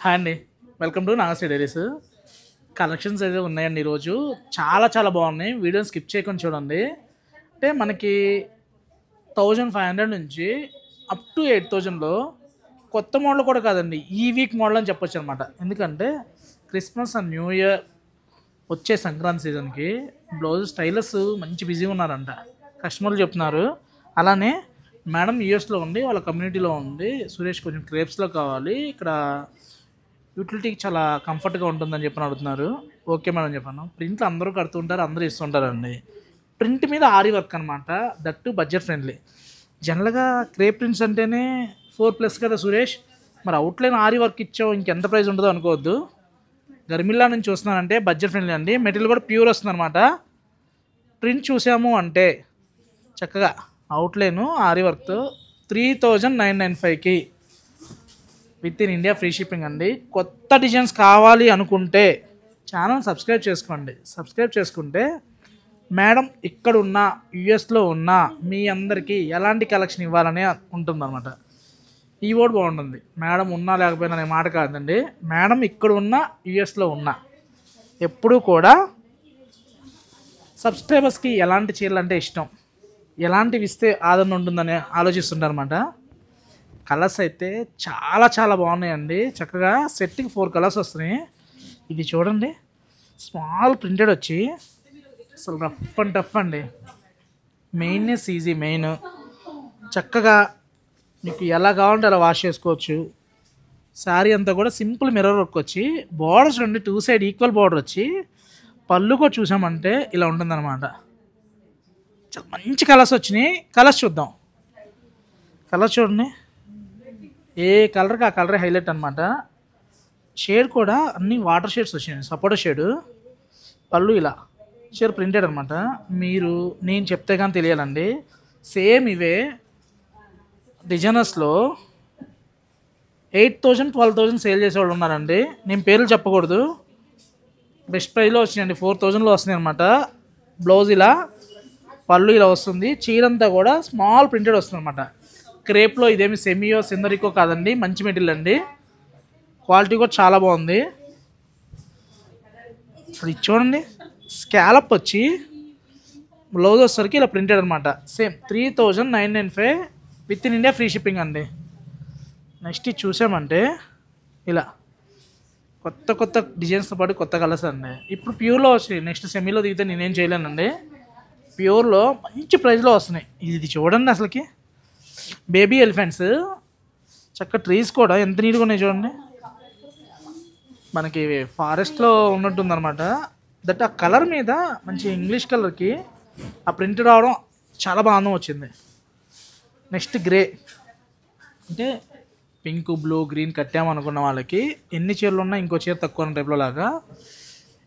Hi అండి. Welcome to Nagasri diaries. Collections అయితే ఉన్నాయండి ఈరోజు. చాలా చాలా బాగున్నాయి. వీడియోని స్కిప్ చేయకుండా చూడండి. అంటే మనకి 1500 నుంచి అప్ టు 8000లో కొత్త మోడల్ కూడా కాదండి, ఈ వీక్ మోడల్ అని చెప్పొచ్చు అనమాట. ఎందుకంటే క్రిస్మస్ అండ్ న్యూ ఇయర్ వచ్చే సంక్రాంతి సీజన్కి బ్లౌజ్ స్టైలర్స్ మంచి బిజీగా ఉన్నారంట, కస్టమర్లు చెప్తున్నారు. అలానే మేడం యూఎస్లో ఉండి వాళ్ళ కమ్యూనిటీలో ఉంది, సురేష్ కొంచెం క్రేప్స్లో కావాలి, ఇక్కడ యూటిలిటీకి చాలా కంఫర్ట్గా ఉంటుందని చెప్పని అడుగుతున్నారు. ఓకే మేడం చెప్పాను. ప్రింట్లు అందరూ కడుతుంటారు, అందరూ ఇస్తుంటారండి. ప్రింట్ మీద ఆరి వర్క్ అనమాట, దట్టు బడ్జెట్ ఫ్రెండ్లీ. జనరల్గా క్రేప్ ప్రింట్స్ అంటేనే 4+ కదా సురేష్, మరి అవుట్లైన్ ఆరి వర్క్ ఇచ్చావు, ఇంకెంత ప్రైస్ ఉంటుందో అనుకోవద్దు. గర్మిల్లా నుంచి వస్తున్నానంటే బడ్జెట్ ఫ్రెండ్లీ అండి. మెటీరియల్ కూడా ప్యూర్ వస్తుంది అనమాట. ప్రింట్ చూసాము అంటే చక్కగా అవుట్లైన్ ఆరి వర్క్తో 3995కి within India free shipping అండి. కొత్త డిజైన్స్ కావాలి అనుకుంటే ఛానల్ సబ్స్క్రైబ్ చేసుకోండి. సబ్స్క్రైబ్ చేసుకుంటే మేడం ఇక్కడ ఉన్న యుఎస్లో ఉన్న మీ అందరికీ ఎలాంటి కలెక్షన్ ఇవ్వాలని ఉంటుందన్నమాట. ఈ వర్డ్ బాగుంటుంది, మేడం ఉన్నా లేకపోయినా అనే మాట కాదండి. మేడం ఇక్కడ ఉన్న యుఎస్లో ఉన్న ఎప్పుడూ కూడా సబ్స్క్రైబర్స్కి ఎలాంటి చీరలు అంటే ఇష్టం, ఎలాంటివి ఇస్తే ఆదరణ ఉంటుందని ఆలోచిస్తుంటారు అనమాట. కలర్స్ అయితే చాలా చాలా బాగున్నాయండి. చక్కగా సెట్కి 4 కలర్స్ వస్తున్నాయి. ఇది చూడండి, స్మాల్ ప్రింటెడ్ వచ్చి అసలు రఫ్ అండ్ టఫ్ అండి. మెయిన్నెస్ ఈజీ మెయిన్. చక్కగా మీకు ఎలా కావాలంటే అలా వాష్ చేసుకోవచ్చు. శారీ అంతా కూడా సింపుల్ మిర్రర్ వర్క్ వచ్చి బార్డర్స్ చూడండి, 2 సైడ్ ఈక్వల్ బార్డర్ వచ్చి పళ్ళు కూడా చూసామంటే ఇలా ఉంటుందన్నమాట. చాలా మంచి కలర్స్ వచ్చినాయి. కలర్స్ చూద్దాం. కలర్స్ చూడండి, ఏ కలర్కి ఆ కలరే హైలైట్ అనమాట. షేడ్ కూడా అన్ని వాటర్ షేడ్స్ వచ్చినాయి, సపోటా షేడు. పళ్ళు ఇలా షేడ్ ప్రింటెడ్ అనమాట. మీరు నేను చెప్తే కానీ తెలియాలండి. సేమ్ ఇవే డిజైనర్స్లో 8000 12,000 సేల్ చేసేవాళ్ళు ఉన్నారండి. నేను పేర్లు చెప్పకూడదు. బెస్ట్ ప్రైస్లో వచ్చినాయండి, 4000లో వస్తున్నాయి అనమాట. బ్లౌజ్ ఇలా, పళ్ళు ఇలా వస్తుంది. చీరంతా కూడా స్మాల్ ప్రింటెడ్ వస్తుంది అనమాట. క్రేప్లో ఇదేమి సెమియో సిందరికో కాదండి, మంచి మెటీరియల్ అండి. క్వాలిటీ కూడా చాలా బాగుంది. అసలు ఇది చూడండి, స్కాలప్ వచ్చి బ్లౌజ్ వచ్చేసరికి ఇలా ప్రింటెడ్ అనమాట. Same 3995 with in India free shipping అండి. నెక్స్ట్ ఇది చూసామంటే ఇలా కొత్త కొత్త డిజైన్స్తో పాటు కొత్త కలర్స్ అండి. ఇప్పుడు ప్యూర్లో వచ్చినాయి. నెక్స్ట్ సెమీలో దిగితే నేనేం చేయలేనండి. ప్యూర్లో మంచి ప్రైస్లో వస్తున్నాయి. ఇది చూడండి, అసలుకి బేబీ ఎలిఫెంట్స్ చక్క ట్రీస్ కూడా ఎంత నీట్గా ఉన్నాయి చూడండి. మనకి ఫారెస్ట్లో ఉన్నట్టుందన్నమాట. దట్ ఆ కలర్ మీద మంచి ఇంగ్లీష్ కలర్కి ఆ ప్రింట్ రావడం చాలా బాగా అందం వచ్చింది. నెక్స్ట్ గ్రే, అంటే పింక్ బ్లూ గ్రీన్ కట్టామనుకున్న వాళ్ళకి ఎన్ని చీరలు ఉన్నా ఇంకో చీర తక్కువ ఉన్న టైప్లో లాగా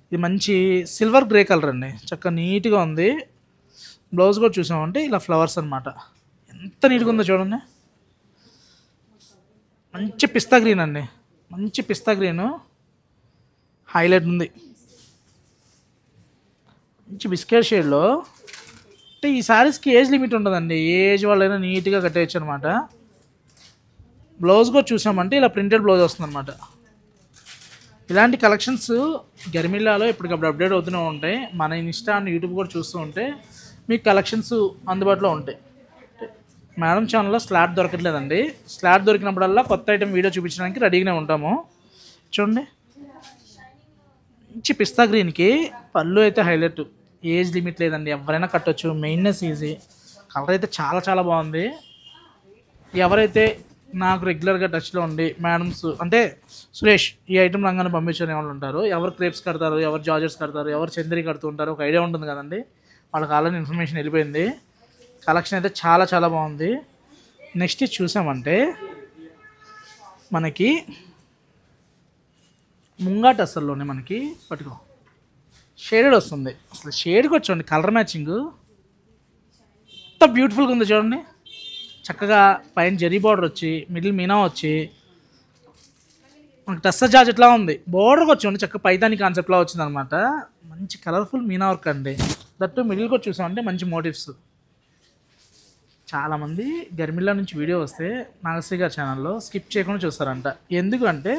ఇది మంచి సిల్వర్ గ్రే కలర్ అండి. చక్కగా నీట్గా ఉంది. బ్లౌజ్ కూడా చూసామంటే ఇలా ఫ్లవర్స్ అనమాట. ఎంత నీట్గా ఉందో చూడండి. మంచి పిస్తా గ్రీన్ అండి, మంచి పిస్తా గ్రీను హైలైట్ ఉంది. మంచి బిస్కెట్ షేడ్లో. అంటే ఈ శారీస్కి ఏజ్ లిమిట్ ఉండదండి, ఏ ఏజ్ వాళ్ళైనా నీట్గా కట్టేయచ్చు అనమాట. బ్లౌజ్ కూడా చూసామంటే ఇలా ప్రింటెడ్ బ్లౌజ్ వస్తుంది అనమాట. ఇలాంటి కలెక్షన్స్ గర్మిల్లాలో ఇప్పటికప్పుడు అప్డేట్ అవుతూనే ఉంటాయి. మన ఇన్స్టా అండ్ యూట్యూబ్ కూడా చూస్తూ ఉంటే మీకు కలెక్షన్స్ అందుబాటులో ఉంటాయి. మేడం ఛానల్లో స్లాట్ దొరకట్లేదండి. స్లాట్ దొరికినప్పుడల్లా కొత్త ఐటెం వీడియో చూపించడానికి రెడీగానే ఉంటాము. చూడండి, మంచి పిస్తా గ్రీన్కి పళ్ళు అయితే హైలైట్. ఏజ్ లిమిట్ లేదండి, ఎవరైనా కట్టొచ్చు. మెయిన్నెస్ ఈజీ. కలర్ అయితే చాలా చాలా బాగుంది. ఎవరైతే నాకు రెగ్యులర్గా టచ్లో ఉండి మేడమ్స్ అంటే సురేష్ ఈ ఐటెం రంగాన్ని పంపించని వాళ్ళు ఉంటారు, ఎవరు క్రేప్స్ కడతారు, ఎవరు జార్జెట్స్ కడతారు, ఎవరు చందరి కడుతుంటారు, ఒక ఐడియా ఉంటుంది కదండి. వాళ్ళకి ఆల్రెడీ ఇన్ఫర్మేషన్ వెళ్ళిపోయింది. కలెక్షన్ అయితే చాలా చాలా బాగుంది. నెక్స్ట్ చూసామంటే మనకి ముంగాట అసల్లోనే మనకి పట్టుకో షేడెడ్ వస్తుంది. అసలు షేడ్కి వచ్చండి, కలర్ మ్యాచింగ్ ఎంత బ్యూటిఫుల్గా ఉంది చూడండి. చక్కగా పైన జరీ బార్డర్ వచ్చి మిడిల్ మీనా వచ్చి మనకి టస్సర్ జార్జెట్లా ఉంది. బార్డర్కి వచ్చి చక్కగా పైతాని కాన్సెప్ట్లా వచ్చింది అనమాట. మంచి కలర్ఫుల్ మీనా వర్క్ అండి. దట్టు మిడిల్ కూడా చూసామంటే మంచి మోటివ్స్. చాలామంది గర్మిల్లా నుంచి వీడియో వస్తే నాగశ్రీ గారి ఛానల్లో స్కిప్ చేయకుండా చూస్తారంట. ఎందుకంటే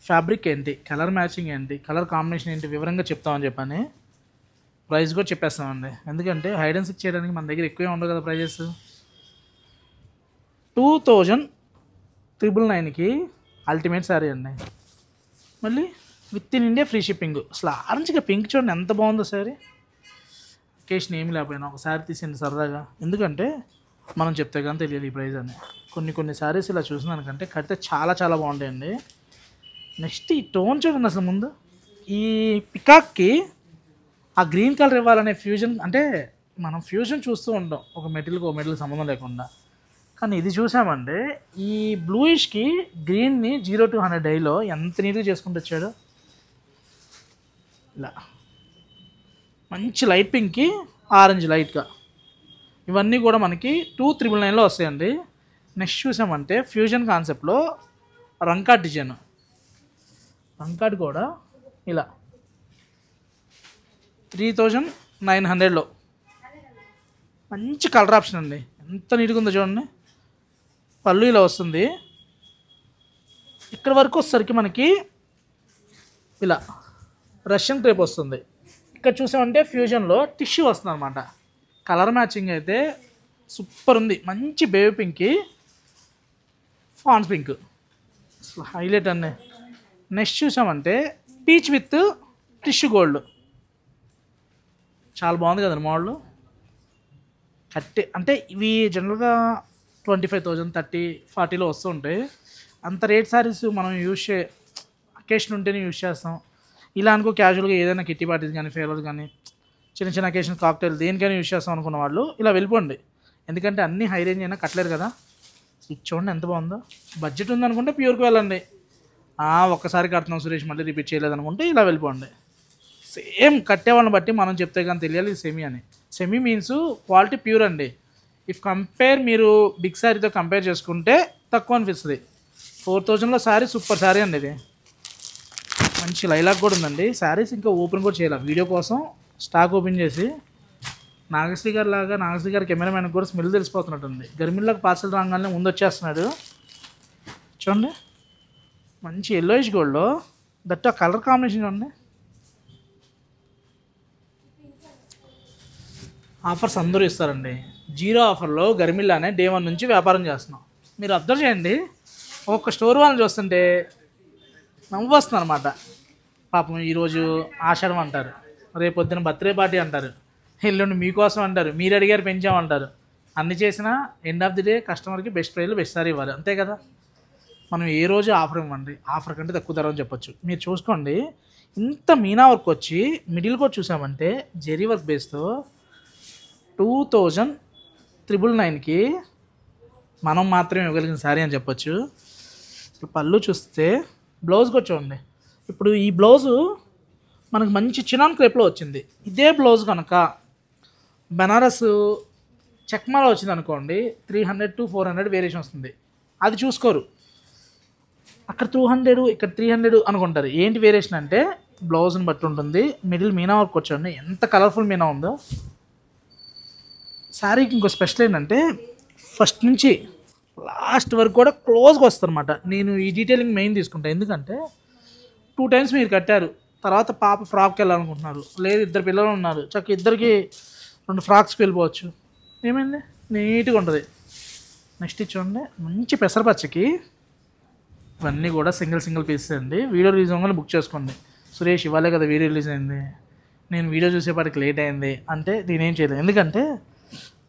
ఫ్యాబ్రిక్ ఏంటి, కలర్ మ్యాచింగ్ ఏంటి, కలర్ కాంబినేషన్ ఏంటి వివరంగా చెప్తామని చెప్పని ప్రైస్ కూడా చెప్పేస్తామండి. ఎందుకంటే హైడ్ అండ్ సిక్ చేయడానికి మన దగ్గర ఎక్కువే ఉండవు కదా ప్రైజెస్. 2,999కి అల్టిమేట్ శారీ అండి. మళ్ళీ with in India free shipping. అసలు ఆరెంజ్గా పింక్ చూడండి ఎంత బాగుందో శారీ. అకేషన్ ఏమి లేకపోయినా ఒక శారీ తీసిండి సరదాగా, ఎందుకంటే మనం చెప్తే కానీ తెలియదు ఈ ప్రైస్ అని. కొన్ని శారీస్ ఇలా చూసినానికంటే కడితే చాలా చాలా బాగుంటాయండి. నెక్స్ట్ ఈ టోన్ చూడండి అసలు. ముందు ఈ పికాక్కి ఆ గ్రీన్ కలర్ ఇవ్వాలనే ఫ్యూజన్, అంటే మనం ఫ్యూజన్ చూస్తూ ఉంటాం ఒక మెటీరియల్కి సంబంధం లేకుండా. కానీ ఇది చూసామంటే ఈ బ్లూయిష్కి గ్రీన్ని 0 to 100 డైలో ఎంత నీట్గా చేసుకుంటూ వచ్చాడు. ఇలా మంచి లైట్ పింక్కి ఆరెంజ్ లైట్గా, ఇవన్నీ కూడా మనకి 2,999లో వస్తాయండి. నెక్స్ట్ చూసామంటే ఫ్యూజన్ కాన్సెప్ట్లో రంకాట్ డిజైన్. రంకాట్ కూడా ఇలా 3,900లో మంచి కలర్ ఆప్షన్ అండి. ఎంత నీట్గా ఉందో చూడండి. పళ్ళు ఇలా వస్తుంది. ఇక్కడ వరకు వచ్చేసరికి మనకి ఇలా రష్యన్ క్రేప్ వస్తుంది. ఇక్కడ చూసామంటే ఫ్యూజన్లో టిష్యూ వస్తుంది అనమాట. కలర్ మ్యాచింగ్ అయితే సూపర్ ఉంది. మంచి బేబీ పింక్కి ఫాన్స్ పింక్ అసలు హైలైట్ అండి. నెక్స్ట్ చూసామంటే పీచ్ విత్ టిష్యూ గోల్డ్. చాలా బాగుంది కదండి మోడల్. అంటే ఇవి జనరల్గా 25,000, 30, 40లో వస్తూ ఉంటాయి. అంత రేట్ శారీస్ మనం అకేషన్ ఉంటేనే యూజ్ చేస్తాం. ఇలా అనుకో క్యాజువల్గా ఏదైనా కిట్టి పార్టీస్ కానీ, ఫేర్వెల్ కానీ, చిన్న అకేషన్ కాక్టైల్ దేనికైనా యూజ్ చేస్తాం అనుకున్న వాళ్ళు ఇలా వెళ్ళిపోండి. ఎందుకంటే అన్నీ హై రేంజ్ అయినా కట్టలేరు కదా. ఇది చూడండి ఎంత బాగుందో. బడ్జెట్ ఉందనుకుంటే ప్యూర్కి వెళ్ళండి. ఒక్కసారి కడుతున్నాం సురేష్ మళ్ళీ రిపీట్ చేయలేదనుకుంటే ఇలా వెళ్ళిపోండి. సేమ్ కట్టేవాళ్ళని బట్టి మనం చెప్తే కానీ తెలియాలి ఇది సెమీ అని. సెమీ మీన్స్ క్వాలిటీ ప్యూర్ అండి. ఇఫ్ కంపేర్ మీరు బిగ్ శారీతో కంపేర్ చేసుకుంటే తక్కువ అనిపిస్తుంది. 4,000లో శారీ సూపర్ శారీ అండి. ఇది మంచి లైలాక్ కూడా ఉందండి. శారీస్ ఇంకా ఓపెన్ కూడా చేయాలి. వీడియో కోసం స్టాక్ ఓపెన్ చేసి నాగశ్రీ గారి కెమెరామెన్కి కూడా స్మెల్ తెలిసిపోతున్నట్టుంది. గర్మిల్లోకి పార్సల్ రాగానే ముందు వచ్చేస్తున్నాడు. చూడండి మంచి ఎల్లోయిష్ గోల్డ్లో దట్ ఆ కలర్ కాంబినేషన్ చూడండి. ఆఫర్స్ అందరూ ఇస్తారండి. 0 ఆఫర్లో గర్మిల్లానే డే 1 నుంచి వ్యాపారం చేస్తున్నాం. మీరు అబ్జర్వ్ చేయండి. ఒక్కొక్క స్టోర్ వాళ్ళని చూస్తుంటే నవ్వు వస్తుంది అనమాట. పాపం ఈరోజు ఆషాఢం అంటారు, రేపొద్దున బర్త్డే పార్టీ అంటారు, ఎల్లుండి మీకోసం అంటారు, మీరు అడిగారు పెంచామంటారు. అన్ని చేసినా ఎండ్ ఆఫ్ ది డే కస్టమర్కి బెస్ట్ ప్రైస్లో బెస్ట్ సారీ ఇవ్వాలి, అంతే కదా. మనం ఏ రోజు ఆఫర్ ఇవ్వండి, ఆఫర్ కంటే తక్కువ ధర అని చెప్పొచ్చు. మీరు చూసుకోండి ఇంత మీనా వర్క్ వచ్చి మిడిల్ కూడా చూసామంటే జెరీ వర్క్ బేస్తో 2,999కి మనం మాత్రమే ఇవ్వగలిగిన శారీ అని చెప్పొచ్చు. పళ్ళు చూస్తే బ్లౌజ్ కూడా చూడండి. ఇప్పుడు ఈ బ్లౌజు మనకు మంచి చినాన్ క్రేప్లో వచ్చింది. ఇదే బ్లౌజ్ కనుక బనారస్ చెక్మాలో వచ్చింది అనుకోండి 300 to 400 వేరియేషన్ వస్తుంది. అది చూసుకోరు. అక్కడ 200 ఇక్కడ 300 అనుకుంటారు. ఏంటి వేరియేషన్ అంటే బ్లౌజ్ని బట్టి ఉంటుంది. మిడిల్ మీనా వర్క్ వచ్చండి, ఎంత కలర్ఫుల్ మీనా ఉందో. శారీకి ఇంకో స్పెషల్ ఏంటంటే ఫస్ట్ నుంచి లాస్ట్ వరకు కూడా క్లోజ్గా వస్తుంది అనమాట. నేను ఈ డీటెయిలింగ్ మెయిన్ తీసుకుంటాను. ఎందుకంటే 2 times మీరు కట్టారు, తర్వాత పాప ఫ్రాక్కి వెళ్ళాలనుకుంటున్నారు, లేదు 2 పిల్లలు ఉన్నారు, చక్క ఇద్దరికి 2 ఫ్రాక్స్కి వెళ్ళిపోవచ్చు. ఏమైంది నీట్గా ఉంటుంది. నెక్స్ట్ చూడండి మంచి పెసరపచ్చకి ఇవన్నీ కూడా సింగిల్ పీసెస్ అండి. వీడియో రిలీజ్ అవ్వగానే బుక్ చేసుకోండి. సురేష్ ఇవ్వాలే కదా వీడియో రిలీజ్ అయింది, నేను వీడియో చూసేపాటికి లేట్ అయింది అంటే నేనేం చేయలేదు. ఎందుకంటే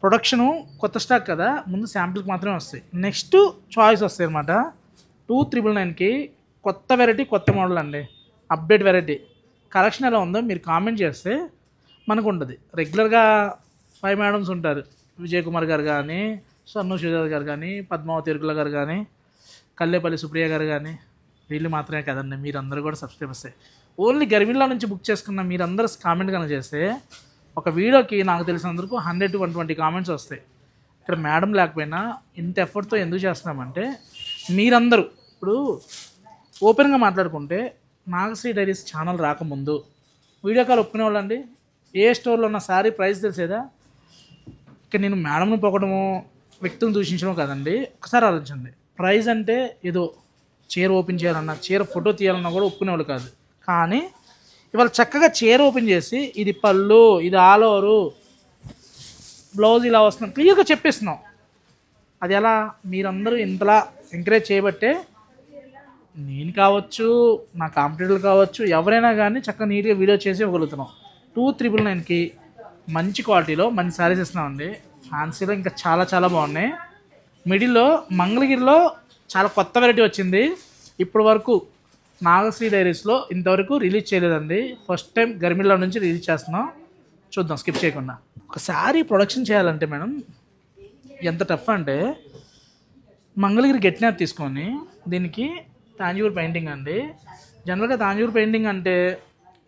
ప్రొడక్షను కొత్త స్టాక్ కదా, ముందు శాంపిల్కి మాత్రమే వస్తాయి, నెక్స్ట్ చాయిస్ వస్తాయి అనమాట. 2,999కి కొత్త వెరైటీ, కొత్త మోడల్ అండి, అప్డేట్ వెరైటీ. కలెక్షన్ ఎలా ఉందో మీరు కామెంట్ చేస్తే మనకు ఉంటుంది. రెగ్యులర్గా 5 మేడమ్స్ ఉంటారు, విజయ్ కుమార్ గారు కానీ, సన్ను శ్రీధర్ గారు కానీ, పద్మావతి ఎరుకుల గారు కానీ, కల్లేపల్లి సుప్రియ గారు కానీ, వీళ్ళు మాత్రమే కదండి, మీరందరూ కూడా సబ్స్క్రైబర్స్. ఓన్లీ గర్మిల్లా నుంచి బుక్ చేసుకున్న మీరందరూ కామెంట్ కనుక చేస్తే ఒక వీడియోకి నాకు తెలిసినందుకు 100 to 120 కామెంట్స్ వస్తాయి. ఇక్కడ మేడం లేకపోయినా ఇంత ఎఫర్ట్తో ఎందుకు చేస్తున్నామంటే మీరందరూ ఇప్పుడు ఓపెన్గా మాట్లాడుకుంటే నాగశ్రీ డైరీస్ ఛానల్ రాకముందు వీడియో కాల్ ఒప్పుకునే వాళ్ళండి. ఏ స్టోర్లో ఉన్న శారీ ప్రైస్ తెలిసేదా? ఇక్కడ నేను మేడంను పొగడము, వ్యక్తులను దూషించడం కదండి. ఒకసారి ఆలోచించండి. ప్రైస్ అంటే ఏదో చీర ఓపెన్ చేయాలన్నా, చీర ఫోటో తీయాలన్నా కూడా ఒప్పుకునేవాళ్ళు కాదు. కానీ ఇవాళ చక్కగా చీర ఓపెన్ చేసి ఇది పళ్ళు, ఇది ఆల్ ఓవరు, బ్లౌజ్ ఇలా వస్తున్నాం క్లియర్గా చెప్పేస్తున్నాం. అది ఎలా మీరందరూ ఇంతలా ఎంకరేజ్ చేయబట్టే నేను కావచ్చు, నా కాంపిటేటర్లు కావచ్చు, ఎవరైనా కానీ చక్కగా నీట్గా వీడియో చేసి ఇవ్వగలుగుతున్నాం. 2,999కి మంచి క్వాలిటీలో మంచి శారీస్ ఇస్తున్నామండి. ఫ్యాన్సీలో ఇంకా చాలా చాలా బాగున్నాయి. మిడిల్లో మంగళగిరిలో చాలా కొత్త వెరైటీ వచ్చింది. ఇప్పటి వరకు నాగశ్రీ డైరీస్లో ఇంతవరకు రిలీజ్ చేయలేదండి. ఫస్ట్ టైం గర్మిలా నుంచి రిలీజ్ చేస్తున్నాం. చూద్దాం స్కిప్ చేయకుండా. ఒక శారీ ప్రొడక్షన్ చేయాలంటే మేడం ఎంత టఫ్ అంటే, మంగళగిరి గెట్టినార్ తీసుకొని దీనికి తాంజూర్ పెయింటింగ్ అండి. జనరల్గా తాంజూర్ పెయింటింగ్ అంటే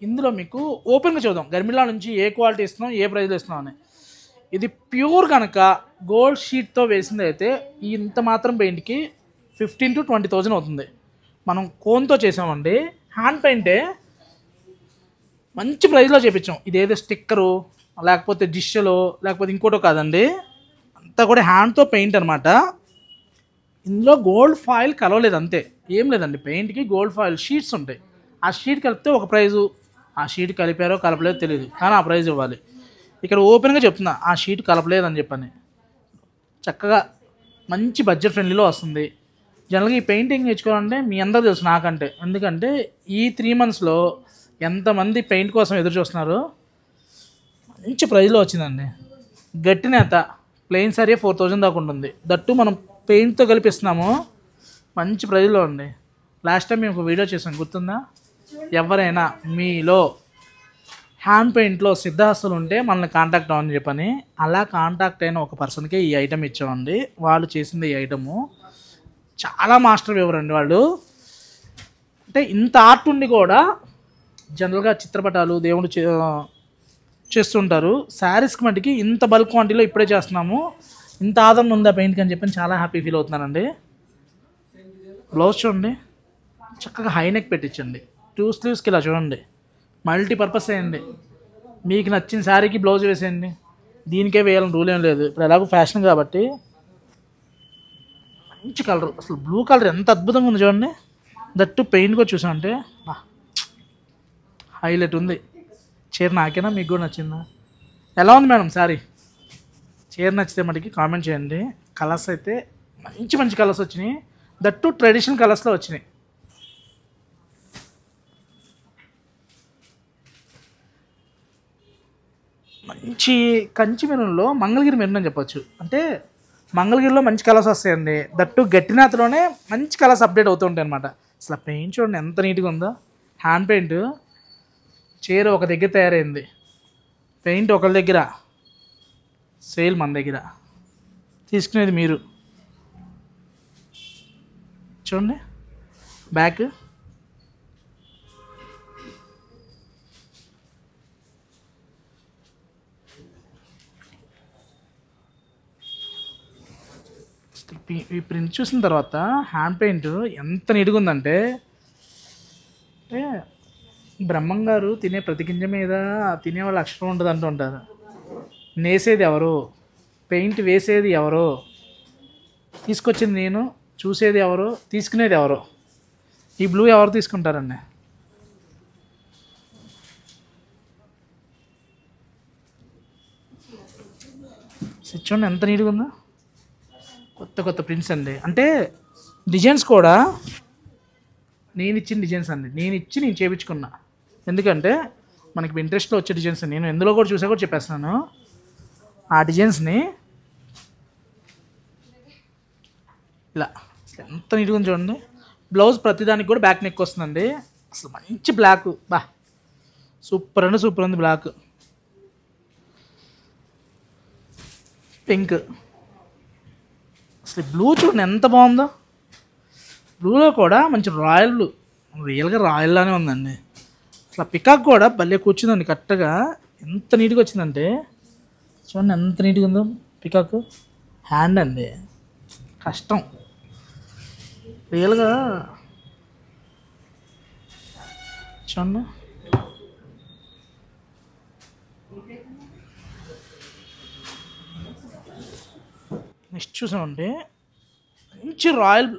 ఇందులో మీకు ఓపెన్గా చూద్దాం గర్మిలా నుంచి ఏ క్వాలిటీ ఇస్తున్నాం, ఏ ప్రైస్లో ఇస్తున్నాం అని. ఇది ప్యూర్ కనుక గోల్డ్ షీట్తో వేసింది అయితే ఇంత మాత్రం పెయింట్కి 15,000 to 20,000 అవుతుంది. మనం కోన్తో చేసామండి. హ్యాండ్ పెయింటే మంచి ప్రైస్లో చేయించాం. ఇదేదో స్టిక్కరు లేకపోతే డిష్లో లేకపోతే ఇంకోటో కాదండి, అంతా కూడా హ్యాండ్తో పెయింట్ అనమాట. ఇందులో గోల్డ్ ఫాయిల్ కలవలేదు అంతే, ఏం లేదండి. పెయింట్కి గోల్డ్ ఫాయిల్ షీట్స్ ఉంటాయి. ఆ షీట్ కలిపితే ఒక ప్రైజు, ఆ షీట్ కలిపారో కలపలేదో తెలియదు, కానీ ఆ ప్రైజ్ ఇవ్వాలి. ఇక్కడ ఓపెన్గా చెప్తున్నా ఆ షీట్ కలపలేదని చెప్పని. చక్కగా మంచి బడ్జెట్ ఫ్రెండ్లీలో వస్తుంది. జనరల్గా ఈ పెయింటింగ్ నేర్చుకోవాలంటే మీ అందరూ తెలుసు నాకంటే, ఎందుకంటే ఈ 3 monthsలో ఎంతమంది పెయింట్ కోసం ఎదురు చూస్తున్నారు. మంచి ప్రైజ్లో వచ్చిందండి. గట్టి నేత ప్లెయిన్ సారీ 4,000 దాకా ఉంటుంది. దట్టు మనం పెయింట్తో కలిపిస్తున్నాము. మంచి ప్రైజ్లో ఉంది. లాస్ట్ టైం మేము ఒక వీడియో చేసాం గుర్తుందా? ఎవరైనా మీలో హ్యాండ్ పెయింట్లో సిద్ధహస్తులు ఉంటే మనల్ని కాంటాక్ట్ అవ్వని చెప్పని, అలా కాంటాక్ట్ అయిన ఒక పర్సన్కే ఈ ఐటెం ఇచ్చామండి. వాళ్ళు చేసింది ఈ ఐటము చాలా మాస్టర్ ఎవరండి వాళ్ళు. అంటే ఇంత ఆర్ట్ ఉండి కూడా జనరల్గా చిత్రపటాలు దేవుడు చేస్తుంటారు. శారీస్కి మటుకి ఇంత బల్క్ క్వాంటిటీలో ఇప్పుడే చేస్తున్నాము. ఇంత ఆదరణ ఉందా పెయింట్కి అని చెప్పి చాలా హ్యాపీ ఫీల్ అవుతున్నానండి. బ్లౌజ్ చూడండి, చక్కగా హై నెక్ పెట్టించండి. 2 sleevesకి ఇలా చూడండి, మల్టీపర్పస్ వేయండి. మీకు నచ్చిన శారీకి బ్లౌజ్ వేసేయండి. దీనికే వేయాలని రూల్ ఏం లేదు. ఇప్పుడు ఎలాగో ఫ్యాషన్ కాబట్టి. మంచి కలర్, అసలు బ్లూ కలర్ ఎంత అద్భుతంగా ఉంది చూడండి. దట్టు పెయింట్ కూడా చూసామంటే హైలైట్ ఉంది. చీర నాకేనా మీకు కూడా నచ్చిందా? ఎలా ఉంది మేడం శారీ? చీర నచ్చితే మటుకి కామెంట్ చేయండి. కలర్స్ అయితే మంచి మంచి కలర్స్ వచ్చినాయి. దట్టు ట్రెడిషనల్ కలర్స్లో వచ్చినాయి. మంచి కంచి మెరూన్లో మంగళగిరి మెరూన్ అని చెప్పొచ్చు. అంటే మంగళగిరిలో మంచి కలర్స్ వస్తాయండి. దట్టు గట్టినాథలోనే మంచి కలర్స్ అప్డేట్ అవుతూ ఉంటాయి అనమాట. అసలు పెయింట్ చూడండి ఎంత నీట్గా ఉందో. Hand paint. చీర ఒక దగ్గర తయారైంది, పెయింట్ ఒకరి దగ్గర, సేల్ మన దగ్గర, తీసుకునేది మీరు. చూడండి బ్యాక్. ఈ ప్రింట్ చూసిన తర్వాత హ్యాండ్ పెయింట్ ఎంత నీట్గా ఉందంటే, అంటే బ్రహ్మం గారు తినే ప్రతి గింజ మీద తినేవాళ్ళు అక్షరం ఉంటుంది అంటూ ఉంటారు. నేసేది ఎవరు, పెయింట్ వేసేది ఎవరో, తీసుకొచ్చింది నేను, చూసేది ఎవరో, తీసుకునేది ఎవరో. ఈ బ్లూ ఎవరు తీసుకుంటారండి? చూడండి ఎంత నీట్గా ఉందో. కొత్త కొత్త ప్రింట్స్ అండి. అంటే డిజైన్స్ కూడా నేను ఇచ్చిన డిజైన్స్ అండి. నేను చేయించుకున్నా. ఎందుకంటే మనకి ఇంట్రెస్ట్లో వచ్చే డిజైన్స్ నేను ఎందులో కూడా చూసా కూడా చెప్పేస్తున్నాను. ఆ డిజైన్స్ని ఇలా ఎంత నీట్గా ఉంది చూడండి. బ్లౌజ్ ప్రతిదానికి కూడా బ్యాక్ నెక్ వస్తుందండి. అసలు మంచి బ్లాక్, సూపర్ అండి, సూపర్ ఉంది. బ్లాక్, పింక్, అసలు బ్లూ చూడండి ఎంత బాగుందో. బ్లూలో కూడా మంచి రాయల్ బ్లూ, రియల్గా రాయల్లానే ఉందండి. అసలు పికాక్ కూడా భలే కూర్చుందండి కరెక్ట్గా. ఎంత నీట్గా వచ్చిందంటే చూడండి ఎంత నీట్గా ఉందో పికాక్. హ్యాండ్ అండి కష్టం రియల్గా చూడండి. నెక్స్ట్ చూసామంటే మంచి రాయల్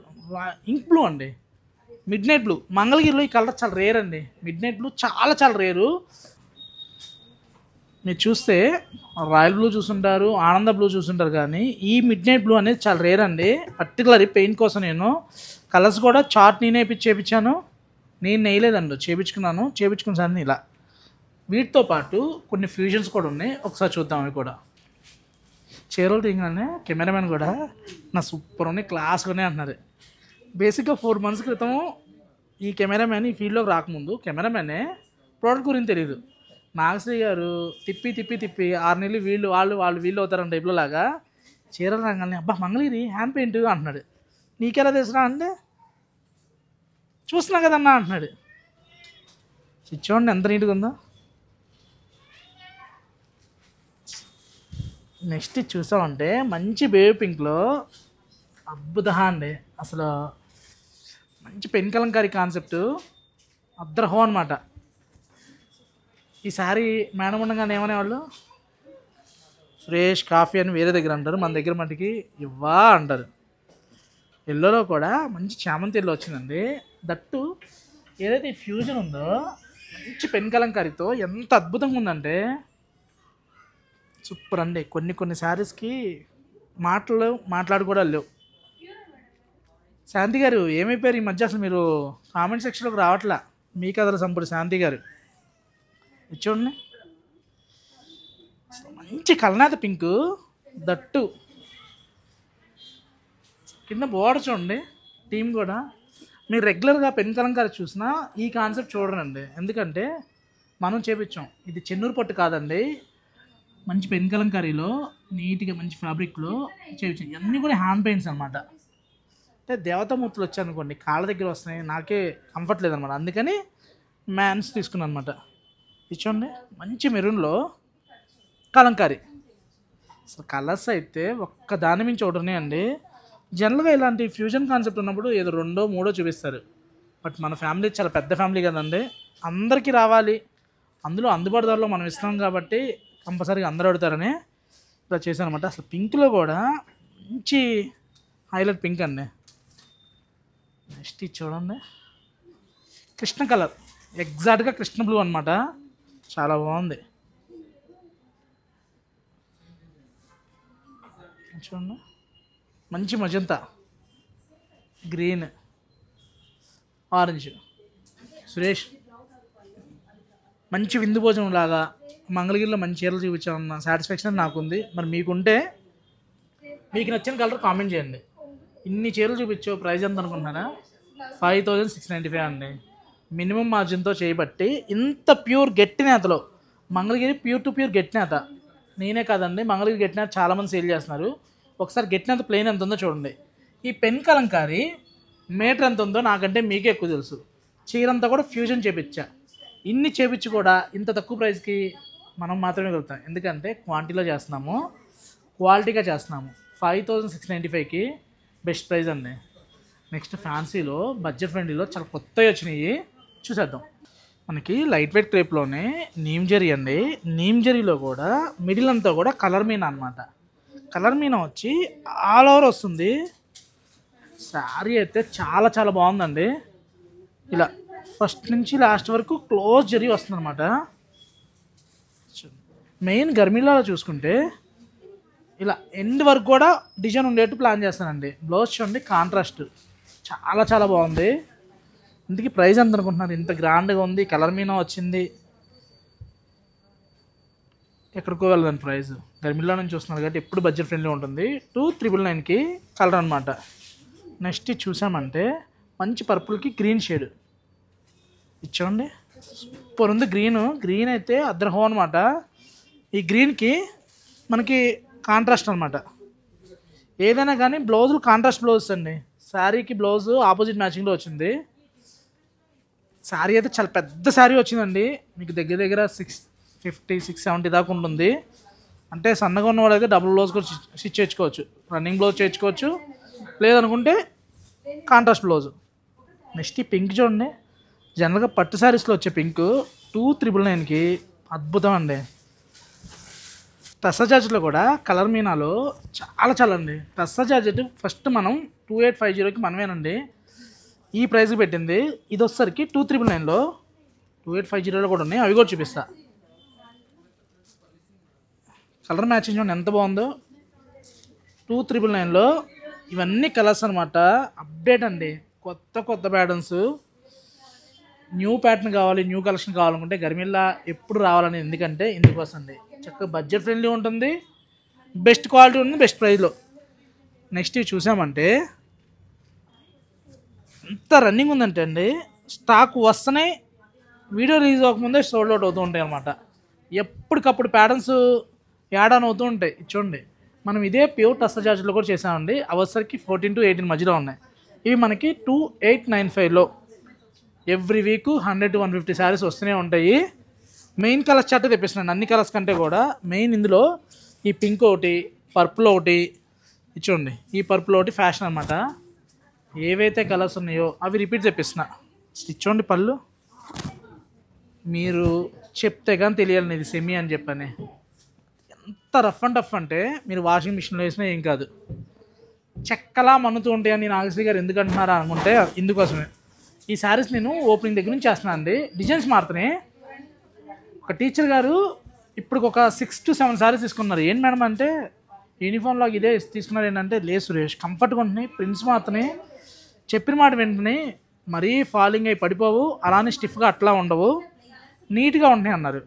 ఇంక్ బ్లూ అండి. Mid night blue. మంగళగిరిలో ఈ కలర్ చాలా రేర్ అండి. మిడ్ నైట్ బ్లూ చాలా చాలా రేరు. మీరు చూస్తే రాయల్ బ్లూ చూసుంటారు, ఆనంద బ్లూ చూసుంటారు, కానీ ఈ మిడ్ నైట్ బ్లూ అనేది చాలా రేర్ అండి. పర్టికులర్ పెయింట్ కోసం నేను కలర్స్ కూడా చార్ట్ నేనే చేయించాను. నేను నేయలేదండి, చేయించుకున్న సార్ని ఇలా. వీటితో పాటు కొన్ని ఫ్యూజన్స్ కూడా ఉన్నాయి, ఒకసారి చూద్దాం. అవి కూడా చీరలు తీయగానే కెమెరామెన్ కూడా నా సూపర్ ఉన్నాయి, క్లాస్గానే అంటున్నారు. బేసిక్గా 4 months క్రితం ఈ కెమెరామెన్ ఈ ఫీల్డ్లోకి రాకముందు కెమెరామెనే ప్రోడక్ట్ గురించి తెలియదు. నాగశ్రీ గారు తిప్పి 6 నెలలు వీళ్ళు అవుతారంట టైప్లో లాగా చీరలు రంగాల్ని, అబ్బా మంగళగిరి హ్యాండ్ పెయింట్ అంటున్నాడు. నీకెలా తెలుసురా అంటే చూస్తున్నా కదన్నా అంటున్నాడు. చూడండి ఎంత నీట్గా ఉందో. నెక్స్ట్ చూసామంటే మంచి బేబీ పింక్లో అద్భుతం అండి. అసలు మంచి పెన్ కలంకారీ కాన్సెప్ట్ అద్దరహో అనమాట. ఈ శారీ మేడం ఉండగానే ఏమనేవాళ్ళు, సురేష్ కాఫీ అని వేరే దగ్గర అంటారు, మన దగ్గర మటుకి ఇవ్వా అంటారు. ఎల్లోలో కూడా మంచి చామంతి ఎల్లో వచ్చిందండి. దట్టు ఏదైతే ఈ ఫ్యూజన్ ఉందో మంచి పెన్ కలంకారీతో ఎంత అద్భుతంగా ఉందంటే సూపర్ అండి. కొన్ని శారీస్కి మాట్లాడుకోవడం లేవు. శాంతి గారు ఏమైపోయారు ఈ మధ్య? అసలు మీరు కామెంట్ సెక్షన్లోకి రావట్లా. మీ కథల సంపుడు శాంతి గారు. చూడండి మంచి కలనాథ పింక్, దట్టు కింద బోర్డర్ చూడండి. టీం కూడా మీరు రెగ్యులర్గా పెన్ కలంకారీ చూసినా ఈ కాన్సెప్ట్ చూడరండి. ఎందుకంటే మనం చేపించాం, ఇది చెన్నూరు పట్టు కాదండి. మంచి పెన్ కలంకారీలో నీట్గా మంచి ఫ్యాబ్రిక్లో చేయించాం. ఇవన్నీ కూడా హ్యాండ్ పెయింట్స్ అనమాట. అంటే దేవతామూర్తులు వచ్చాయనుకోండి కాళ్ళ దగ్గర వస్తున్నాయి, నాకే కంఫర్ట్ లేదనమాట. అందుకని మ్యాన్స్ తీసుకున్నాను అనమాట. ఇచ్చోండి మంచి మెరూన్లో కలంకారీ. అసలు కలర్స్ అయితే ఒక్క దాని మించి ఒకటి ఉన్నాయండి. జనరల్గా ఇలాంటి ఫ్యూజన్ కాన్సెప్ట్ ఉన్నప్పుడు ఏదో 2, 3 చూపిస్తారు. బట్ మన ఫ్యామిలీ చాలా పెద్ద ఫ్యామిలీ కదండి, అందరికీ రావాలి, అందులో అందుబాటు ధరలో మనం ఇస్తాం కాబట్టి కంపల్సరీగా అందరూ అడుగుతారని ఇలా చేశాను అనమాట. అసలు పింక్లో కూడా మంచి హైలైట్ పింక్ అండి. నెక్స్ట్ ఇది చూడండి, కృష్ణ కలర్, ఎగ్జాక్ట్గా కృష్ణ బ్లూ అనమాట. చాలా బాగుంది. చూడండి మంచి మజంతా, గ్రీన్, ఆరెంజ్. సురేష్ మంచి విందు భోజనం లాగా మంగళగిరిలో మంచి చీరలు చూపించామన్న సాటిస్ఫాక్షన్ నాకుంది. మరి మీకుంటే మీకు నచ్చిన కలర్ కామెంట్ చేయండి. ఇన్ని చీరలు చూపించావు, ప్రైస్ ఎంత అనుకుంటున్నారా? 5695 అండి. మినిమం మార్జిన్తో చేయబట్టి ఇంత ప్యూర్ గట్టి నేతలో మంగళగిరి ప్యూర్ టు ప్యూర్ గట్టి నేత. నేనే కాదండి, మంగళగిరి గట్టి నేత చాలామంది సేల్ చేస్తున్నారు. ఒకసారి గట్టి నేత ప్లెయిన్ ఎంత ఉందో చూడండి. ఈ పెన్ కలంకారీ మీటర్ ఎంత ఉందో నాకంటే మీకే ఎక్కువ తెలుసు. చీరంతా కూడా ఫ్యూజన్ చేపించా. ఇన్ని చేపించి కూడా ఇంత తక్కువ ప్రైస్కి మనం మాత్రమే కలుగుతాం. ఎందుకంటే క్వాంటిటీలో చేస్తున్నాము, క్వాలిటీగా చేస్తున్నాము. 5695కి బెస్ట్ ప్రైస్ అండి. నెక్స్ట్ ఫ్యాన్సీలో బడ్జెట్ ఫ్రెండ్లీలో చాలా కొత్తవి వచ్చినాయి, చూసేద్దాం. మనకి లైట్ వెయిట్ క్రేప్లోనే నీమ్ జరీ అండి. నీమ్ జరీలో కూడా మిడిల్ అంతా కూడా కలర్ మీనా అనమాట. కలర్ మీనా వచ్చి ఆల్ ఓవర్ వస్తుంది. శారీ అయితే చాలా చాలా బాగుందండి. ఇలా ఫస్ట్ నుంచి లాస్ట్ వరకు క్లోజ్ జరీ వస్తుంది అనమాట. మెయిన్ గర్మిలాలో చూసుకుంటే ఇలా ఎండ్ వరకు కూడా డిజైన్ ఉండేట్టు ప్లాన్ చేస్తానండి. బ్లౌజ్ చూడండి కాంట్రాస్ట్, చాలా చాలా బాగుంది. ఇందుకు ప్రైస్ ఎంత అనుకుంటున్నారు? ఇంత గ్రాండ్గా ఉంది, కలర్ మీనా వచ్చింది, ఎక్కడికో వెళ్ళదండి ప్రైస్. గర్మిలా నుంచి చూస్తున్నారు కాబట్టి ఎప్పుడు బడ్జెట్ ఫ్రెండ్లీ ఉంటుంది. 2999కి కలర్ అనమాట. నెక్స్ట్ చూసామంటే మంచి పర్పుల్కి గ్రీన్ షేడ్ ఇచ్చోండి, సూపర్ ఉంది. గ్రీన్ అయితే అద్రహో అనమాట. ఈ గ్రీన్కి మనకి కాంట్రాస్ట్ అనమాట. ఏదైనా కానీ బ్లౌజులు కాంట్రాస్ట్ బ్లౌజ్ అండి. శారీకి బ్లౌజ్ ఆపోజిట్ మ్యాచింగ్లో వచ్చింది. శారీ అయితే చాలా పెద్ద శారీ వచ్చిందండి. మీకు దగ్గర దగ్గర 650, 670 దాకా ఉంటుంది. అంటే సన్నగా ఉన్నవాడు అయితే డబుల్ బ్లౌజ్ కూడా స్టిచ్ చేయించుకోవచ్చు, రన్నింగ్ బ్లౌజ్ చేయించుకోవచ్చు, లేదనుకుంటే కాంట్రాస్ట్ బ్లౌజ్. నెక్స్ట్ ఈ పింక్ చూడండి, జనరల్గా పట్టు శారీస్లో వచ్చే పింక్ 2399కి అద్భుతం అండి. టస్సా జార్జెట్లో కూడా కలర్ మీనాలో చాలా చాలా అండి. టస్సా జార్జెట్ ఫస్ట్ మనం 2850కి మనమేనండి. ఈ ప్రైస్కి పెట్టింది. ఇది వచ్చేసరికి 2399లో 2850లో కూడా ఉన్నాయి, అవి కూడా చూపిస్తా. కలర్ మ్యాచింగ్ చూడండి ఎంత బాగుందో. 2399లో ఇవన్నీ కలర్స్ అనమాట. అప్డేట్ అండి, కొత్త కొత్త ప్యాటర్న్స్. న్యూ ప్యాటర్న్ కావాలి, న్యూ కలెక్షన్ కావాలనుకుంటే గర్మిల్లా ఎప్పుడు రావాలని, ఎందుకంటే ఇందుకోసం అండి. చక్కగా బడ్జెట్ ఫ్రెండ్లీ ఉంటుంది, బెస్ట్ క్వాలిటీ ఉంటుంది, బెస్ట్ ప్రైస్లో. నెక్స్ట్ ఇవి చూసామంటే ఎంత రన్నింగ్ ఉందంటే అండి, స్టాక్ వస్తేనే వీడియో రిలీజ్ అవ్వకముందే సోల్డ్ అవుట్ అవుతూ ఉంటాయి అనమాట. ఎప్పటికప్పుడు ప్యాటర్న్స్ యాడ్ ఆన్ అవుతూ ఉంటాయి. చూడండి, మనం ఇదే ప్యూర్ టస్సర్ జార్జెట్లో కూడా చేసామండి. అవసరికి 14 to 18 మధ్యలో ఉన్నాయి. ఇవి మనకి 2895లో ఎవ్రీ వీక్ 100 to 150 శారీస్ వస్తూనే ఉంటాయి. మెయిన్ కలర్స్ చార్ట్ తెప్పిస్తున్నాను, అన్ని కలర్స్ కంటే కూడా మెయిన్ ఇందులో ఈ పింక్ ఒకటి, పర్పుల్ ఒకటి, చూడండి ఈ పర్పుల్ ఒకటి ఫ్యాషన్ అనమాట. ఏవైతే కలర్స్ ఉన్నాయో అవి రిపీట్ తెప్పిస్తున్నా. చూడండి పళ్ళు, మీరు చెప్తే కానీ తెలియాలి ఇది సెమీ అని చెప్పని. ఎంత రఫ్ అండ్ టఫ్ అంటే మీరు వాషింగ్ మిషన్లో వేసినా ఏం కాదు, చెక్కలా మన్నుతూ ఉంటాయని నాగశ్రీ గారు ఎందుకు అంటున్నారా అనుకుంటే ఇందుకోసమే. ఈ శారీస్ నేను ఓపెనింగ్ దగ్గర నుంచి చేస్తున్నాను అండి. డిజైన్స్ మారుతున్నాయి. ఒక టీచర్ గారు ఇప్పుడు ఒక 6 to 7 శారీస్ తీసుకున్నారు. ఏంటి మేడం అంటే యూనిఫామ్ లాగా ఇదే తీసుకున్నారు. ఏంటంటే లేదు సురేష్, కంఫర్ట్గా ఉంటున్నాయి, ప్రింట్స్ మాత్రమే చెప్పిన మాట వెంటనే మరీ ఫాలింగ్ అయి పడిపోవు, అలానే స్టిఫ్గా అట్లా ఉండవు, నీట్గా ఉంటున్నాయి అన్నారు.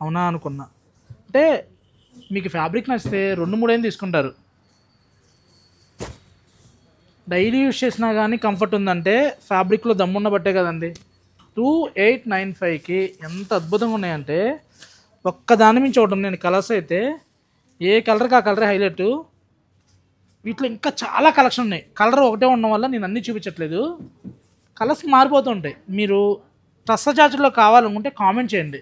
అవునా అనుకున్నా. అంటే మీకు ఫ్యాబ్రిక్ నచ్చితే 2-3 ఏం తీసుకుంటారు, డైలీ యూజ్ చేసినా కానీ కంఫర్ట్ ఉందంటే ఫ్యాబ్రిక్లో దమ్మున్న బట్టే కదండి. 2895కి ఎంత అద్భుతంగా ఉన్నాయంటే ఒక్క దాని మించి ఒకటి ఉన్నాయి కలర్స్ అయితే. ఏ కలర్కి ఆ కలరే హైలైట్. వీటిలో ఇంకా చాలా కలెక్షన్ ఉన్నాయి. కలర్ ఒకటే ఉండడం వల్ల నేను అన్నీ చూపించట్లేదు, కలర్స్ మారిపోతూ ఉంటాయి. మీరు టస్సర్ జార్జెట్లో కావాలనుకుంటే కామెంట్ చేయండి.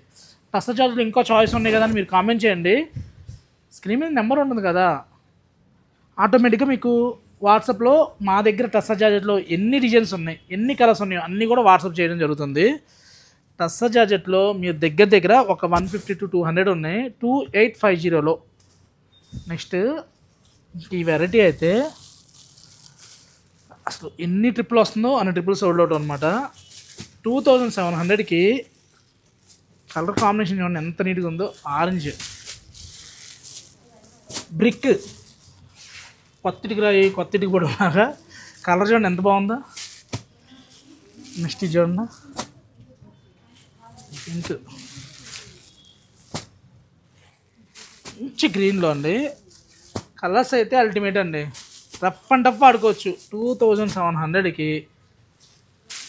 టస్సర్ జార్జెట్లో ఇంకో చాయిస్ ఉన్నాయి కదా అని మీరు కామెంట్ చేయండి. స్క్రీన్ మీద నెంబర్ ఉంటుంది కదా, ఆటోమేటిక్గా మీకు వాట్సాప్లో మా దగ్గర టస్సర్ జార్జెట్లో ఎన్ని డిజైన్స్ ఉన్నాయి, ఎన్ని కలర్స్ ఉన్నాయో అన్నీ కూడా వాట్సాప్ చేయడం జరుగుతుంది. టస్సర్ జార్జెట్లో మీరు దగ్గర దగ్గర ఒక 150 to 200 ఉన్నాయి 2850లో. నెక్స్ట్ ఈ వెరైటీ అయితే అసలు ఎన్ని ట్రిప్పులు వస్తుందో అన్ని ట్రిప్పులు సోల్డ్ అవుట్ అనమాట. 2700కి కలర్ కాంబినేషన్ చూడండి ఎంత నీట్గా ఉందో. ఆరెంజ్ బ్రిక్, కొత్తిటికి రాయి కొత్తిటికి కూడా ఉన్నారా, కలర్ చూడండి ఎంత బాగుందో. నెక్స్ట్ చూడండి పింక్, మంచి గ్రీన్లో అండి. కలర్స్ అయితే అల్టిమేట్ అండి, రఫ్ అండ్ టఫ్ ఆడుకోవచ్చు. 2700కి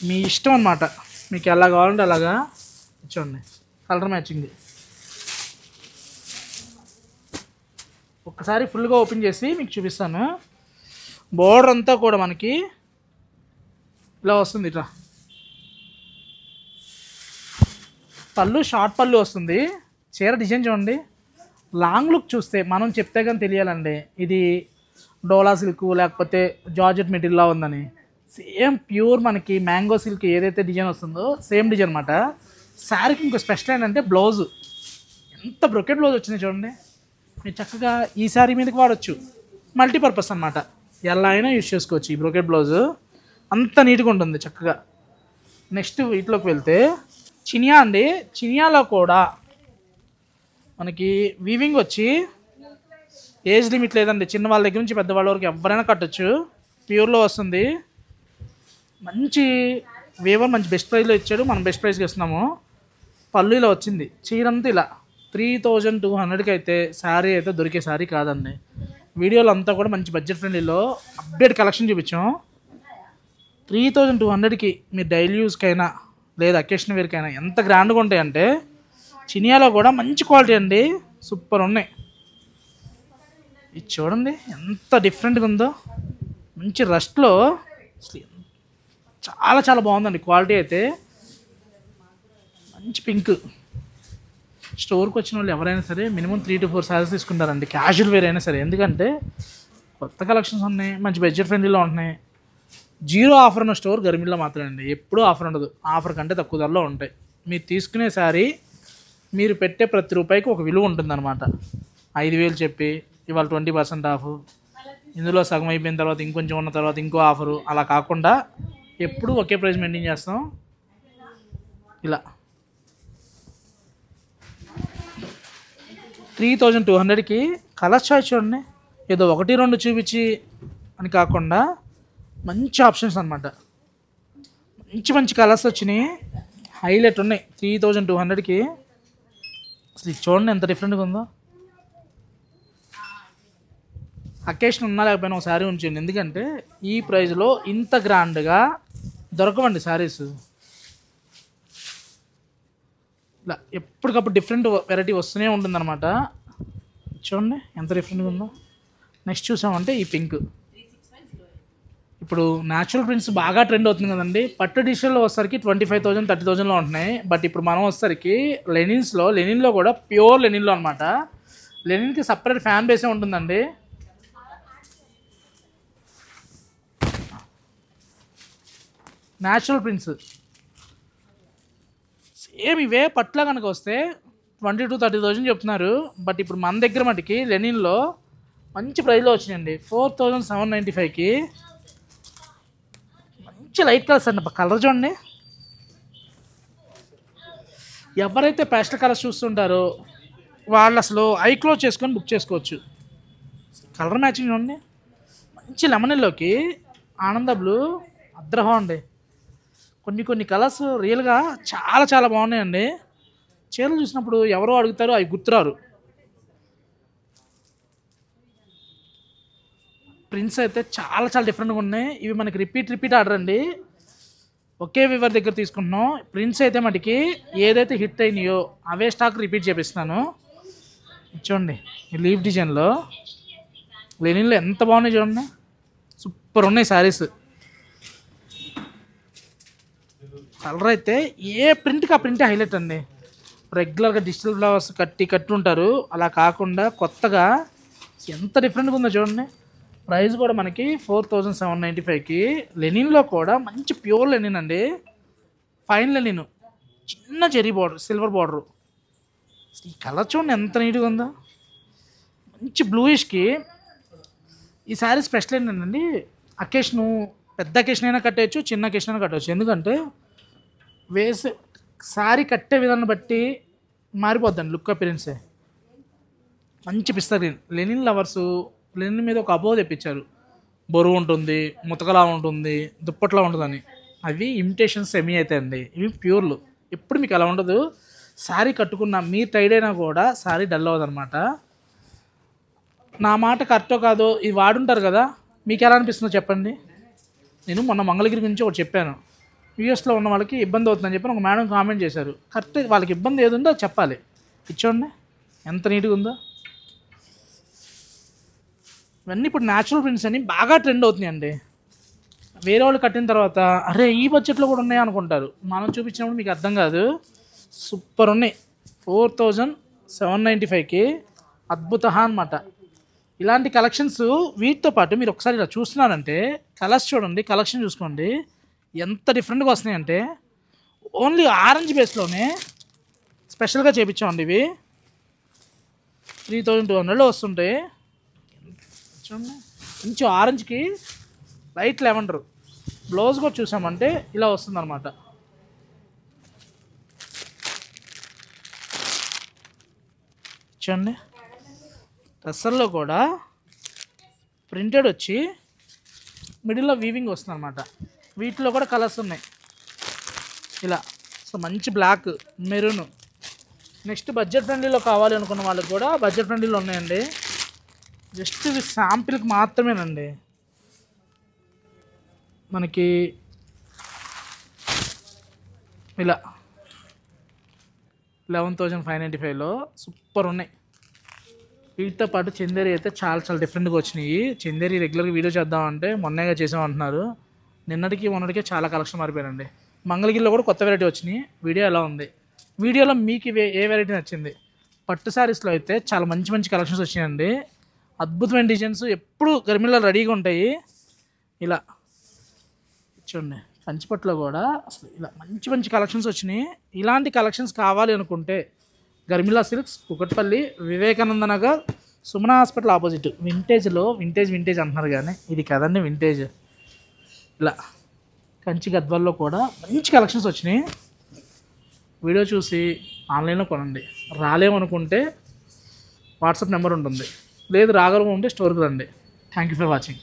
మీ ఇష్టం అనమాట, మీకు ఎలా కావాలంటే అలాగా. చూడండి కలర్ మ్యాచింగ్. ఒక్కసారి ఫుల్గా ఓపెన్ చేసి మీకు చూపిస్తాను. బోర్డర్ అంతా కూడా మనకి ఇలా వస్తుంది. ఇట్లా పళ్ళు షార్ట్ పళ్ళు వస్తుంది. చీర డిజైన్ చూడండి, లాంగ్ లుక్ చూస్తే మనం చెప్తే కానీ తెలియాలండి ఇది డోలా సిల్క్ లేకపోతే జార్జెట్ మెటీరియల్లా ఉందని. సేమ్ ప్యూర్ మనకి మ్యాంగో సిల్క్ ఏదైతే డిజైన్ వస్తుందో సేమ్ డిజైన్ అనమాట. శారీకి ఇంకో స్పెషల్ ఏంటంటే బ్లౌజు, ఎంత బ్రొకెట్ బ్లౌజ్ వచ్చింది చూడండి. మీరు చక్కగా ఈ శారీ మీదకి వాడచ్చు, మల్టీపర్పస్ అనమాట, ఎలా అయినా యూజ్ చేసుకోవచ్చు. ఈ బ్రొకెట్ బ్లౌజు అంత నీట్గా ఉంటుంది చక్కగా. నెక్స్ట్ వీటిలోకి వెళ్తే చినియా అండి. చినియాలో కూడా మనకి వీవింగ్ వచ్చి ఏజ్ లిమిట్ లేదండి, చిన్న వాళ్ళ దగ్గర నుంచి పెద్దవాళ్ళ వరకు ఎవరైనా కట్టచ్చు. ప్యూర్లో వస్తుంది, మంచి వేవర్, మంచి బెస్ట్ ప్రైస్లో ఇచ్చాడు, మనం బెస్ట్ ప్రైస్కి ఇస్తున్నాము. పళ్ళు ఇలా వచ్చింది, చీరంతా ఇలా 3200కి అయితే శారీ అయితే దొరికే శారీ కాదండి. వీడియోలో అంతా కూడా మంచి బడ్జెట్ ఫ్రెండ్లీలో అప్డేట్ కలెక్షన్ చూపించాం. 3200కి మీరు డైలీ యూస్కైనా లేదా అకేషన్ వేర్కైనా ఎంత గ్రాండ్గా ఉంటాయంటే చినియాలో కూడా మంచి క్వాలిటీ అండి, సూపర్ ఉన్నాయి. ఇది చూడండి ఎంత డిఫరెంట్గా ఉందో, మంచి రస్ట్లో చాలా చాలా బాగుందండి క్వాలిటీ అయితే. మంచి పింక్. స్టోర్కి వచ్చిన వాళ్ళు ఎవరైనా సరే మినిమం 3 to 4 శారీస్ తీసుకుంటారండి, క్యాజువల్ వేర్ అయినా సరే. ఎందుకంటే కొత్త కలెక్షన్స్ ఉన్నాయి, మంచి బడ్జెట్ ఫ్రెండ్లీలో ఉంటున్నాయి. 0 ఆఫర్ ఉన్న స్టోర్ గర్మిల్లో మాత్రమే అండి, ఎప్పుడూ ఆఫర్ ఉండదు. ఆఫర్ కంటే తక్కువ ధరలో ఉంటాయి. మీరు తీసుకునే శారీ మీరు పెట్టే ప్రతి రూపాయికి ఒక విలువ ఉంటుందన్నమాట. 5000 చెప్పి ఇవాళ 20% ఆఫ్, ఇందులో సగం అయిపోయిన తర్వాత ఇంకొంచెం ఉన్న తర్వాత ఇంకో ఆఫరు, అలా కాకుండా ఎప్పుడు ఒకే ప్రైస్ మెయింటైన్ చేస్తాం. ఇలా 3200కి కలర్ చాయిస్ చూడండి. ఏదో 1-2 చూపించి అని కాకుండా మంచి ఆప్షన్స్ అనమాట. మంచి మంచి కలర్స్ వచ్చినాయి, హైలైట్ ఉన్నాయి 3200కి. అసలు ఇది చూడండి ఎంత డిఫరెంట్గా ఉందో. అకేషన్ ఉన్నా లేకపోయినా ఒక శారీ ఉంచండి, ఎందుకంటే ఈ ప్రైస్లో ఇంత గ్రాండ్గా దొరకవండి శారీస్. ఇలా ఎప్పటికప్పుడు డిఫరెంట్ వెరైటీ వస్తూనే ఉంటుందన్నమాట. చూడండి ఎంత డిఫరెంట్గా ఉందో. నెక్స్ట్ చూసామంటే ఈ పింక్. ఇప్పుడు న్యాచురల్ ప్రింట్స్ బాగా ట్రెండ్ అవుతుంది కదండి. పట్టు డిజిటల్లో వచ్చేసరికి 25,000 30,000లో ఉంటున్నాయి. బట్ ఇప్పుడు మనం వచ్చేసరికి లెనిన్లో కూడా ప్యూర్ లెనిన్లో అనమాట. లెనిన్కి సపరేట్ ఫ్యాన్ బేసే ఉంటుందండి. న్యాచురల్ ప్రింట్స్ సేమ్ ఇవే పట్ల కనుక వస్తే 20,000-30,000 చెప్తున్నారు. బట్ ఇప్పుడు మన దగ్గర మటుకి లెనిన్లో మంచి ప్రైస్లో వచ్చినాయండి. 4,795కి మంచి లైట్ కలర్స్ అండి. కలర్ చూడండి. ఎవరైతే పేస్టల్ కలర్స్ చూస్తుంటారో వాళ్ళు అసలు ఐ క్లోజ్ చేసుకొని బుక్ చేసుకోవచ్చు. కలర్ మ్యాచింగ్ చూడండి. మంచి లెమన్ ఎల్లోకి ఆనంద బ్లూ అద్రహం అండి. కొన్ని కలర్స్ రియల్గా చాలా చాలా బాగున్నాయండి. చీరలు చూసినప్పుడు ఎవరో అడుగుతారో అవి గుర్తురారు. ప్రింట్స్ అయితే చాలా చాలా డిఫరెంట్గా ఉన్నాయి. ఇవి మనకి రిపీట్ ఆర్డర్ అండి. ఒకే వివర్ దగ్గర తీసుకుంటున్నాం. ప్రింట్స్ అయితే మటుకి ఏదైతే హిట్ అయినాయో అవే స్టాక్ రిపీట్ చేపిస్తున్నాను. చూడండి ఈ లీఫ్ డిజైన్లో లెనిన్లో ఎంత బాగున్నాయి చూడండి. సూపర్ ఉన్నాయి శారీస్. కలర్ అయితే ఏ ప్రింట్కి ఆ ప్రింటే హైలైట్ అండి. రెగ్యులర్గా డిజిటల్ ఫ్లవర్స్ కట్టి ఉంటారు, అలా కాకుండా కొత్తగా ఎంత డిఫరెంట్గా ఉందో చూడండి. ప్రైస్ కూడా మనకి 4,795కి. లెనిన్లో కూడా మంచి ప్యూర్ లెనిన్ అండి. ఫైన్ లెనిన్, చిన్న జెరీ బార్డర్, సిల్వర్ బార్డరు. ఈ కలర్ చూడండి ఎంత నీట్గా ఉందో. మంచి బ్లూయిష్కి ఈ శారీ స్పెషల్ ఏంటండి, అకేషను పెద్ద అకేషన్ అయినా కట్టేయచ్చు, చిన్న అకేషన్ అయినా కట్టవచ్చు. ఎందుకంటే వేసే శారీ కట్టే విధాన్ని బట్టి మారిపోద్దండి లుక్ అపిరెన్సే. మంచి పిస్తా గ్రీన్. లెనిన్ లవర్సు లెనిన్ మీద ఒక అబోవ్ తెప్పించారు. బరువు ఉంటుంది, ముతకలా ఉంటుంది, దుప్పట్లా ఉంటుందని. అవి ఇమిటేషన్ సెమీ అయితే అండి, ఇవి ప్యూర్లు. ఎప్పుడు మీకు అలా ఉండదు. శారీ కట్టుకున్న మీరు టైడ్ అయినా కూడా శారీ డల్ అవ్వదు అనమాట. నా మాట కరెక్టో కాదో ఇది వాడుంటారు కదా, మీకు ఎలా అనిపిస్తుందో చెప్పండి. నేను మొన్న మంగళగిరి గురించి ఒకటి చెప్పాను. యూఎస్లో ఉన్న వాళ్ళకి ఇబ్బంది అవుతుందని చెప్పి ఒక మేడం కామెంట్ చేశారు. కరెక్ట్, వాళ్ళకి ఇబ్బంది ఏది ఉందో చెప్పాలి. ఇచ్చోండి ఎంత నీట్గా ఉందో. ఇవన్నీ ఇప్పుడు న్యాచురల్ ప్రింట్స్ అని బాగా ట్రెండ్ అవుతున్నాయండి. వేరే వాళ్ళు కట్టిన తర్వాత అరే ఈ బడ్జెట్లో కూడా ఉన్నాయి అనుకుంటారు. మనం చూపించినప్పుడు మీకు అర్థం కాదు. సూపర్ ఉన్నాయి. 4,795కి అద్భుత అనమాట. ఇలాంటి కలెక్షన్స్ వీటితో పాటు మీరు ఒకసారి ఇలా చూస్తున్నారంటే కలర్స్ చూడండి, కలెక్షన్ చూసుకోండి ఎంత డిఫరెంట్గా వస్తున్నాయంటే. ఓన్లీ ఆరెంజ్ బేస్లోనే స్పెషల్గా చేయించామండి. ఇవి 3,200లో వస్తుంటాయి. చూడండి మంచి ఆరెంజ్కి లైట్ లెవెండర్. బ్లౌజ్ కూడా చూసామంటే ఇలా వస్తుంది అనమాట. చూడండి డ్రెస్సల్లో కూడా ప్రింటెడ్ వచ్చి మిడిల్లో వీవింగ్ వస్తుంది అనమాట. వీటిలో కూడా కలర్స్ ఉన్నాయి ఇలా. సో మంచి బ్లాక్, మెరూన్. నెక్స్ట్ బడ్జెట్ ఫ్రెండ్లీలో కావాలి అనుకున్న వాళ్ళకి కూడా బడ్జెట్ ఫ్రెండ్లీలో ఉన్నాయండి. జస్ట్ ఇవి శాంపిల్కి మాత్రమేనండి. మనకి ఇలా 11,595లో సూపర్ ఉన్నాయి. వీటితో పాటు చందేరి అయితే చాలా చాలా డిఫరెంట్గా వచ్చినాయి. చందేరి రెగ్యులర్గా వీడియో చేద్దామంటే మొన్నగా చేసామన్నారు. మొన్నటికే చాలా కలెక్షన్ మారిపోయానండి. మంగళగిరిలో కూడా కొత్త వెరైటీ వచ్చినాయి. వీడియో ఎలా ఉంది, వీడియోలో మీకు ఏ వెరైటీ నచ్చింది? పట్టు శారీస్లో అయితే చాలా మంచి మంచి కలెక్షన్స్ వచ్చినాయండి. అద్భుతమైన డిజైన్స్ ఎప్పుడు గర్మిలో రెడీగా ఉంటాయి. ఇలా చూడండి కంచిపట్టులో కూడా అసలు ఇలా మంచి మంచి కలెక్షన్స్ వచ్చినాయి. ఇలాంటి కలెక్షన్స్ కావాలి అనుకుంటే Garmila silks, Kukatpally, Vivekananda Nagar, Sumana hospital opposite. Vintage అంటున్నారు కానీ ఇది కదండి వింటేజ్. ఇలా కంచి గద్వాల్లో కూడా మంచి కలెక్షన్స్ వచ్చినాయి. వీడియో చూసి ఆన్లైన్లో కొనండి. రాలేమనుకుంటే వాట్సాప్ నెంబర్ ఉంటుంది, లేదు రాగలం ఉంటే స్టోర్కి రండి. Thank you for watching.